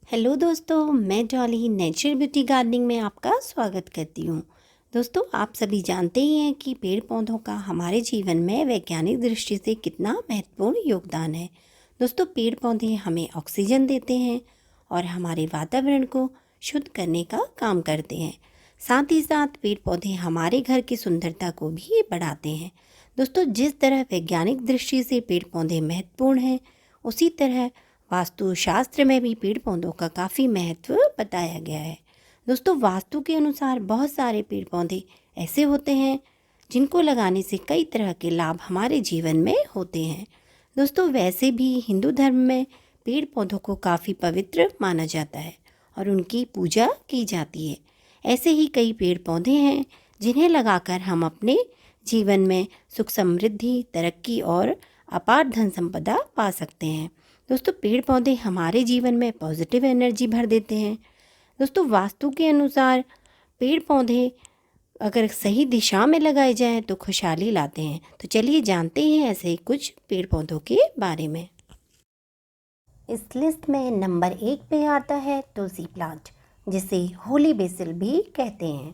Hello दोस्तों, मैं Dolly nature beauty gardening में आपका स्वागत करती हूँ। दोस्तों, आप सभी जानते ही हैं कि पेड़ पौधों का हमारे जीवन में वैज्ञानिक दृष्टि से कितना महत्वपूर्ण योगदान है। दोस्तों, पेड़ पौधे हमें ऑक्सीजन देते हैं और हमारे वातावरण को शुद्ध करने का काम करते हैं। साथ ही साथ पेड़ पौधे हमारे घर की सुंदरता को भी बढ़ाते हैं। दोस्तों, जिस तरह वैज्ञानिक दृष्टि से पेड़ पौधे महत्वपूर्ण हैं, उसी तरह वास्तुशास्त्र में भी पेड़ पौधों का काफ़ी महत्व बताया गया है। दोस्तों, वास्तु के अनुसार बहुत सारे पेड़ पौधे ऐसे होते हैं जिनको लगाने से कई तरह के लाभ हमारे जीवन में होते हैं। दोस्तों, वैसे भी हिंदू धर्म में पेड़ पौधों को काफ़ी पवित्र माना जाता है और उनकी पूजा की जाती है। ऐसे ही कई पेड़ पौधे हैं जिन्हें लगाकर हम अपने जीवन में सुख समृद्धि, तरक्की और अपार धन संपदा पा सकते हैं। दोस्तों, पेड़ पौधे हमारे जीवन में पॉजिटिव एनर्जी भर देते हैं। दोस्तों, वास्तु के अनुसार पेड़ पौधे अगर सही दिशा में लगाए जाएं तो खुशहाली लाते हैं। तो चलिए जानते हैं ऐसे ही कुछ पेड़ पौधों के बारे में। इस लिस्ट में नंबर 1 पे आता है तुलसी प्लांट, जिसे होली बेसिल भी कहते हैं।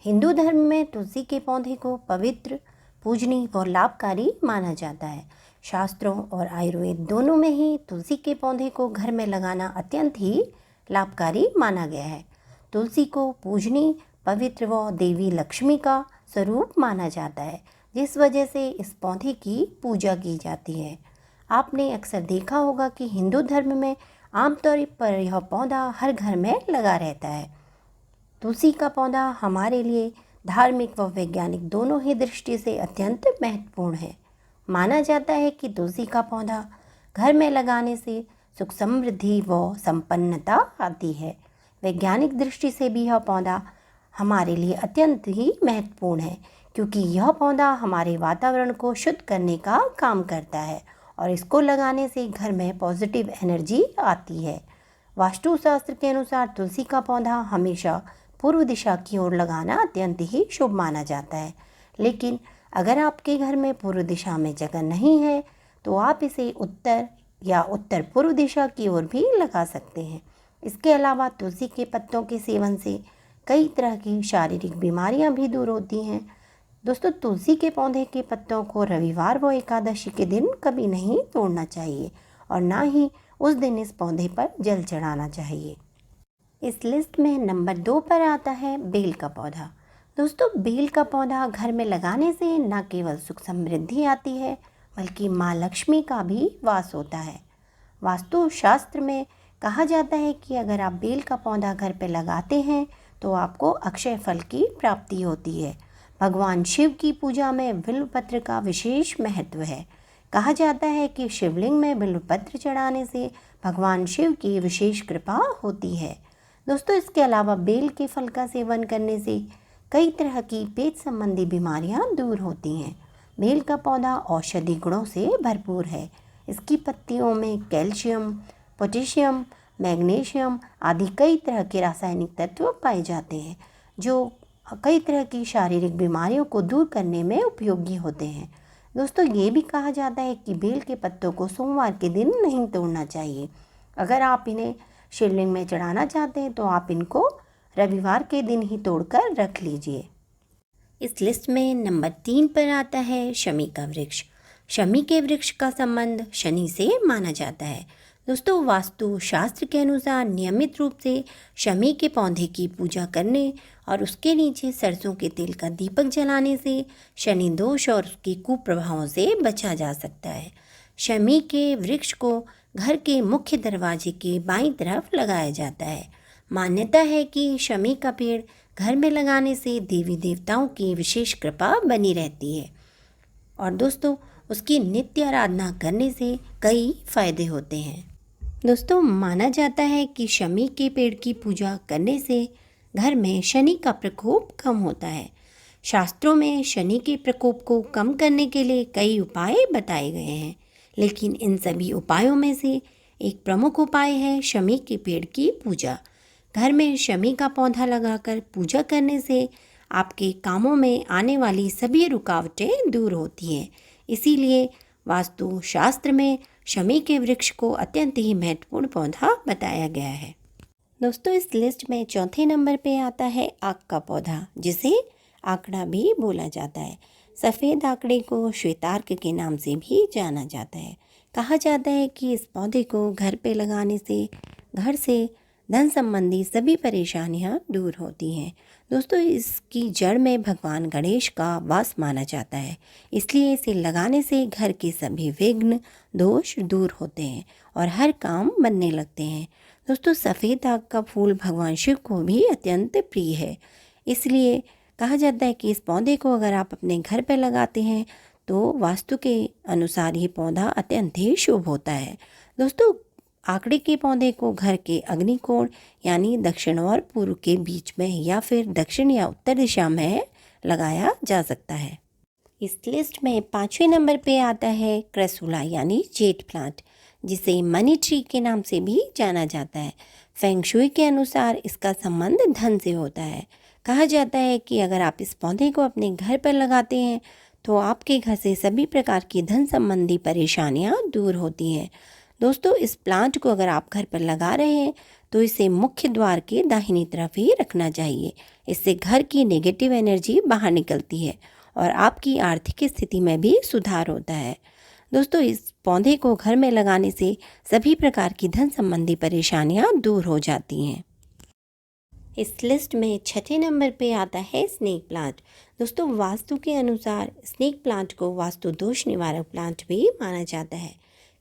हिंदू धर्म में तुलसी के पौधे को पवित्र, पूजनीय और लाभकारी माना जाता है। शास्त्रों और आयुर्वेद दोनों में ही तुलसी के पौधे को घर में लगाना अत्यंत ही लाभकारी माना गया है। तुलसी को पूजनीय, पवित्र व देवी लक्ष्मी का स्वरूप माना जाता है, जिस वजह से इस पौधे की पूजा की जाती है। आपने अक्सर देखा होगा कि हिंदू धर्म में आमतौर पर यह पौधा हर घर में लगा रहता है। तुलसी का पौधा हमारे लिए धार्मिक व वैज्ञानिक दोनों ही दृष्टि से अत्यंत महत्वपूर्ण है। माना जाता है कि तुलसी का पौधा घर में लगाने से सुख समृद्धि व संपन्नता आती है। वैज्ञानिक दृष्टि से भी यह पौधा हमारे लिए अत्यंत ही महत्वपूर्ण है, क्योंकि यह पौधा हमारे वातावरण को शुद्ध करने का काम करता है और इसको लगाने से घर में पॉजिटिव एनर्जी आती है। वास्तुशास्त्र के अनुसार तुलसी का पौधा हमेशा पूर्व दिशा की ओर लगाना अत्यंत ही शुभ माना जाता है। लेकिन अगर आपके घर में पूर्व दिशा में जगह नहीं है तो आप इसे उत्तर या उत्तर पूर्व दिशा की ओर भी लगा सकते हैं। इसके अलावा तुलसी के पत्तों के सेवन से कई तरह की शारीरिक बीमारियां भी दूर होती हैं। दोस्तों, तुलसी के पौधे के पत्तों को रविवार व एकादशी के दिन कभी नहीं तोड़ना चाहिए और ना ही उस दिन इस पौधे पर जल चढ़ाना चाहिए। इस लिस्ट में नंबर 2 पर आता है बेल का पौधा। दोस्तों, बेल का पौधा घर में लगाने से न केवल सुख समृद्धि आती है, बल्कि माँ लक्ष्मी का भी वास होता है। वास्तुशास्त्र में कहा जाता है कि अगर आप बेल का पौधा घर पर लगाते हैं तो आपको अक्षय फल की प्राप्ति होती है। भगवान शिव की पूजा में बिल्वपत्र का विशेष महत्व है। कहा जाता है कि शिवलिंग में बिल्वपत्र चढ़ाने से भगवान शिव की विशेष कृपा होती है। दोस्तों, इसके अलावा बेल के फल का सेवन करने से कई तरह की पेट संबंधी बीमारियां दूर होती हैं। बेल का पौधा औषधि गुणों से भरपूर है। इसकी पत्तियों में कैल्शियम, पोटेशियम, मैग्नीशियम आदि कई तरह के रासायनिक तत्व पाए जाते हैं, जो कई तरह की शारीरिक बीमारियों को दूर करने में उपयोगी होते हैं। दोस्तों, ये भी कहा जाता है कि बेल के पत्तों को सोमवार के दिन नहीं तोड़ना चाहिए। अगर आप इन्हें शिवलिंग में चढ़ाना चाहते हैं तो आप इनको रविवार के दिन ही तोड़कर रख लीजिए। इस लिस्ट में नंबर 3 पर आता है शमी का वृक्ष। शमी के वृक्ष का संबंध शनि से माना जाता है। दोस्तों, वास्तु शास्त्र के अनुसार नियमित रूप से शमी के पौधे की पूजा करने और उसके नीचे सरसों के तेल का दीपक जलाने से शनि दोष और उसके कुप्रभावों से बचा जा सकता है। शमी के वृक्ष को घर के मुख्य दरवाजे के बाईं तरफ लगाया जाता है। मान्यता है कि शमी का पेड़ घर में लगाने से देवी देवताओं की विशेष कृपा बनी रहती है और दोस्तों, उसकी नित्य आराधना करने से कई फायदे होते हैं। दोस्तों, माना जाता है कि शमी के पेड़ की पूजा करने से घर में शनि का प्रकोप कम होता है। शास्त्रों में शनि के प्रकोप को कम करने के लिए कई उपाय बताए गए हैं, लेकिन इन सभी उपायों में से एक प्रमुख उपाय है शमी के पेड़ की पूजा। घर में शमी का पौधा लगाकर पूजा करने से आपके कामों में आने वाली सभी रुकावटें दूर होती हैं। इसीलिए वास्तु शास्त्र में शमी के वृक्ष को अत्यंत ही महत्वपूर्ण पौधा बताया गया है। दोस्तों इस लिस्ट में चौथे नंबर पे आता है आक का पौधा, जिसे आकड़ा भी बोला जाता है। सफ़ेद आकड़े को श्वेतार्क के नाम से भी जाना जाता है। कहा जाता है कि इस पौधे को घर पे लगाने से घर से धन संबंधी सभी परेशानियां दूर होती हैं। दोस्तों इसकी जड़ में भगवान गणेश का वास माना जाता है, इसलिए इसे लगाने से घर के सभी विघ्न दोष दूर होते हैं और हर काम बनने लगते हैं। दोस्तों सफ़ेद आग का फूल भगवान शिव को भी अत्यंत प्रिय है, इसलिए कहा जाता है कि इस पौधे को अगर आप अपने घर पर लगाते हैं तो वास्तु के अनुसार ये पौधा अत्यंत ही शुभ होता है। दोस्तों आकड़े के पौधे को घर के अग्निकोण यानी दक्षिण और पूर्व के बीच में या फिर दक्षिण या उत्तर दिशा में लगाया जा सकता है। इस लिस्ट में 5वें नंबर पे आता है क्रसूला यानी जेड प्लांट, जिसे मनी ट्री के नाम से भी जाना जाता है। फेंग शुई के अनुसार इसका संबंध धन से होता है। कहा जाता है कि अगर आप इस पौधे को अपने घर पर लगाते हैं तो आपके घर से सभी प्रकार की धन संबंधी परेशानियां दूर होती हैं। दोस्तों इस प्लांट को अगर आप घर पर लगा रहे हैं तो इसे मुख्य द्वार के दाहिनी तरफ ही रखना चाहिए। इससे घर की नेगेटिव एनर्जी बाहर निकलती है और आपकी आर्थिक स्थिति में भी सुधार होता है। दोस्तों इस पौधे को घर में लगाने से सभी प्रकार की धन संबंधी परेशानियां दूर हो जाती हैं। इस लिस्ट में 6ठे नंबर पे आता है स्नेक प्लांट। दोस्तों वास्तु के अनुसार स्नेक प्लांट को वास्तु दोष निवारक प्लांट भी माना जाता है।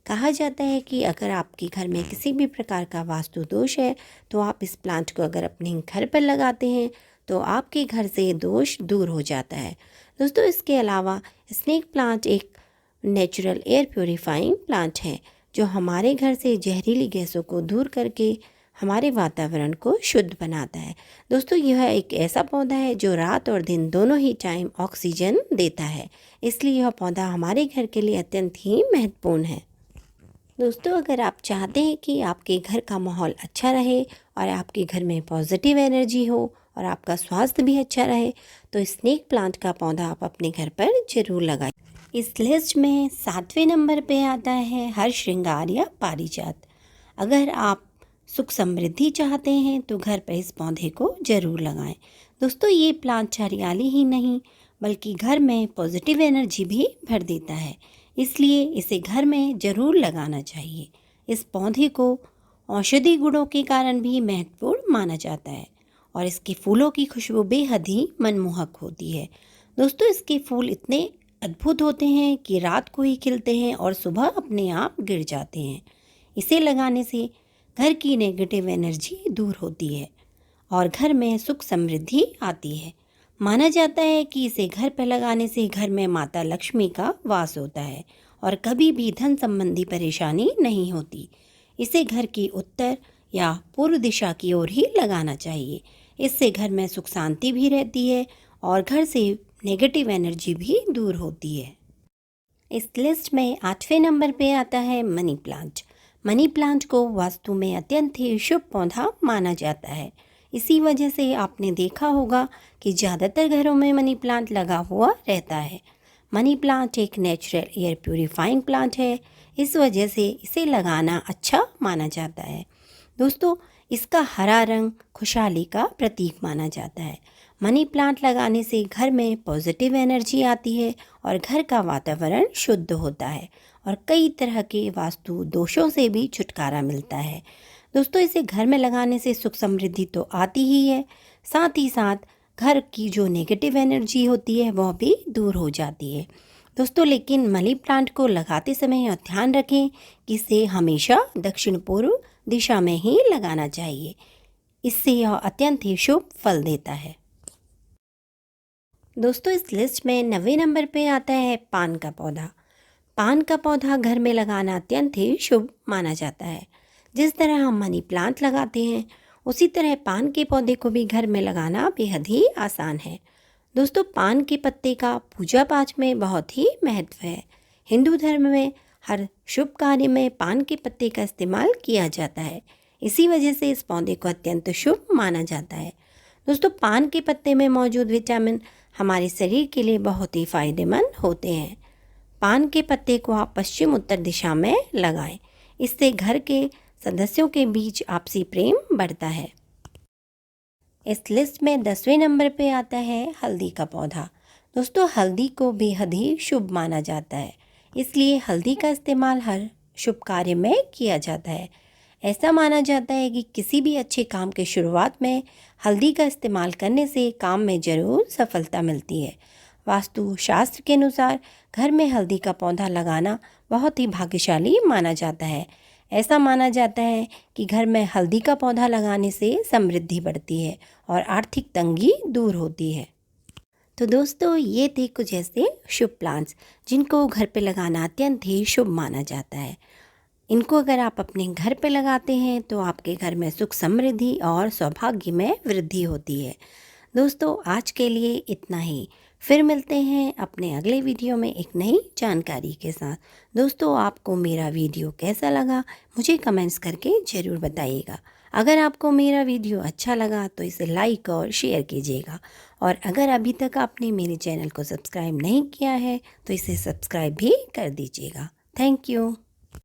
कहा जाता है कि अगर आपके घर में किसी भी प्रकार का वास्तु दोष है तो आप इस प्लांट को अगर अपने घर पर लगाते हैं तो आपके घर से दोष दूर हो जाता है। दोस्तों इसके अलावा स्नेक प्लांट एक नेचुरल एयर प्योरीफाइंग प्लांट है जो हमारे घर से जहरीली गैसों को दूर करके हमारे वातावरण को शुद्ध बनाता है। दोस्तों यह एक ऐसा पौधा है जो रात और दिन दोनों ही टाइम ऑक्सीजन देता है, इसलिए यह पौधा हमारे घर के लिए अत्यंत ही महत्वपूर्ण है। दोस्तों अगर आप चाहते हैं कि आपके घर का माहौल अच्छा रहे और आपके घर में पॉजिटिव एनर्जी हो और आपका स्वास्थ्य भी अच्छा रहे तो स्नेक प्लांट का पौधा आप अपने घर पर जरूर लगाएं। इस लिस्ट में 7वें नंबर पे आता है हर श्रृंगार या पारिजात। अगर आप सुख समृद्धि चाहते हैं तो घर पर इस पौधे को जरूर लगाएं। दोस्तों ये प्लांट हरियाली ही नहीं बल्कि घर में पॉजिटिव एनर्जी भी भर देता है, इसलिए इसे घर में ज़रूर लगाना चाहिए। इस पौधे को औषधि गुणों के कारण भी महत्वपूर्ण माना जाता है और इसके फूलों की खुशबू बेहद ही मनमोहक होती है। दोस्तों इसके फूल इतने अद्भुत होते हैं कि रात को ही खिलते हैं और सुबह अपने आप गिर जाते हैं। इसे लगाने से घर की नेगेटिव एनर्जी दूर होती है और घर में सुख समृद्धि आती है। माना जाता है कि इसे घर पर लगाने से घर में माता लक्ष्मी का वास होता है और कभी भी धन संबंधी परेशानी नहीं होती। इसे घर की उत्तर या पूर्व दिशा की ओर ही लगाना चाहिए। इससे घर में सुख शांति भी रहती है और घर से नेगेटिव एनर्जी भी दूर होती है। इस लिस्ट में 8वें नंबर पे आता है मनी प्लांट। मनी प्लांट को वास्तु में अत्यंत ही शुभ पौधा माना जाता है। इसी वजह से आपने देखा होगा कि ज़्यादातर घरों में मनी प्लांट लगा हुआ रहता है। मनी प्लांट एक नेचुरल एयर प्यूरीफाइंग प्लांट है, इस वजह से इसे लगाना अच्छा माना जाता है। दोस्तों इसका हरा रंग खुशहाली का प्रतीक माना जाता है। मनी प्लांट लगाने से घर में पॉजिटिव एनर्जी आती है और घर का वातावरण शुद्ध होता है और कई तरह के वास्तु दोषों से भी छुटकारा मिलता है। दोस्तों इसे घर में लगाने से सुख समृद्धि तो आती ही है, साथ ही साथ घर की जो नेगेटिव एनर्जी होती है वह भी दूर हो जाती है। दोस्तों लेकिन मनी प्लांट को लगाते समय यह ध्यान रखें कि इसे हमेशा दक्षिण पूर्व दिशा में ही लगाना चाहिए, इससे यह अत्यंत ही शुभ फल देता है। दोस्तों इस लिस्ट में 9वें नंबर पे आता है पान का पौधा। पान का पौधा घर में लगाना अत्यंत ही शुभ माना जाता है। जिस तरह हम मनी प्लांट लगाते हैं उसी तरह पान के पौधे को भी घर में लगाना बेहद ही आसान है। दोस्तों पान के पत्ते का पूजा पाठ में बहुत ही महत्व है। हिंदू धर्म में हर शुभ कार्य में पान के पत्ते का इस्तेमाल किया जाता है, इसी वजह से इस पौधे को अत्यंत शुभ माना जाता है। दोस्तों पान के पत्ते में मौजूद विटामिन हमारे शरीर के लिए बहुत ही फायदेमंद होते हैं। पान के पत्ते को आप पश्चिम उत्तर दिशा में लगाएं, इससे घर के सदस्यों के बीच आपसी प्रेम बढ़ता है। इस लिस्ट में 10वें नंबर पे आता है हल्दी का पौधा। दोस्तों, हल्दी को बेहद ही शुभ माना जाता है, इसलिए हल्दी का इस्तेमाल हर शुभ कार्य में किया जाता है। ऐसा माना जाता है कि किसी भी अच्छे काम के शुरुआत में हल्दी का इस्तेमाल करने से काम में ज़रूर सफलता मिलती है। वास्तु शास्त्र के अनुसार घर में हल्दी का पौधा लगाना बहुत ही भाग्यशाली माना जाता है। ऐसा माना जाता है कि घर में हल्दी का पौधा लगाने से समृद्धि बढ़ती है और आर्थिक तंगी दूर होती है। तो दोस्तों, ये थे कुछ ऐसे शुभ प्लांट्स जिनको घर पे लगाना अत्यंत ही शुभ माना जाता है। इनको अगर आप अपने घर पे लगाते हैं तो आपके घर में सुख समृद्धि और सौभाग्य में वृद्धि होती है। दोस्तों, आज के लिए इतना ही। फिर मिलते हैं अपने अगले वीडियो में एक नई जानकारी के साथ। दोस्तों, आपको मेरा वीडियो कैसा लगा मुझे कमेंट्स करके ज़रूर बताइएगा। अगर आपको मेरा वीडियो अच्छा लगा तो इसे लाइक और शेयर कीजिएगा, और अगर अभी तक आपने मेरे चैनल को सब्सक्राइब नहीं किया है तो इसे सब्सक्राइब भी कर दीजिएगा। Thank you.